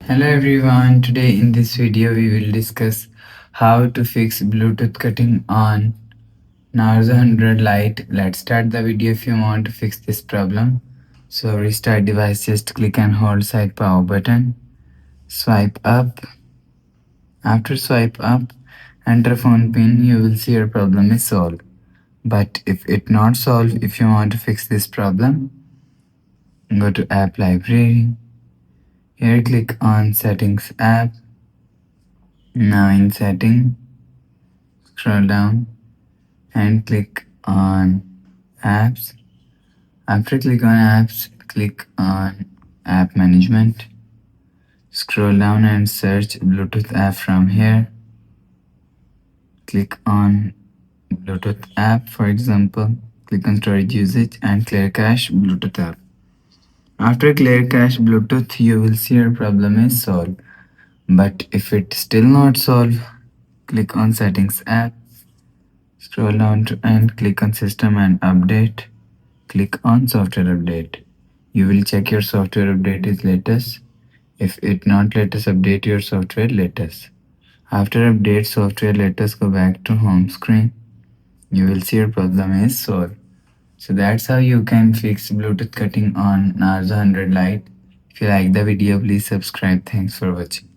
Hello everyone, today in this video we will discuss how to fix Bluetooth cutting on Narzo 100 Lite. Let's start the video. If you want to fix this problem, so restart device, just click and hold side power button, swipe up. After swipe up, enter phone pin, you will see your problem is solved. But if it not solved, if you want to fix this problem, go to app library. Here click on settings app. Now in setting, scroll down and click on apps. After click on apps, click on app management. Scroll down and search Bluetooth app from here. Click on Bluetooth app, for example. Click on storage usage and clear cache Bluetooth app. After clear cache Bluetooth, you will see your problem is solved. But if it's still not solved, click on settings app. Scroll down and click on system and update. Click on software update. You will check your software update is latest. If it not latest, update your software latest. After update software latest, go back to home screen. You will see your problem is solved. So that's how you can fix Bluetooth cutting on Narzo 100 Lite. If you like the video, please subscribe. Thanks for watching.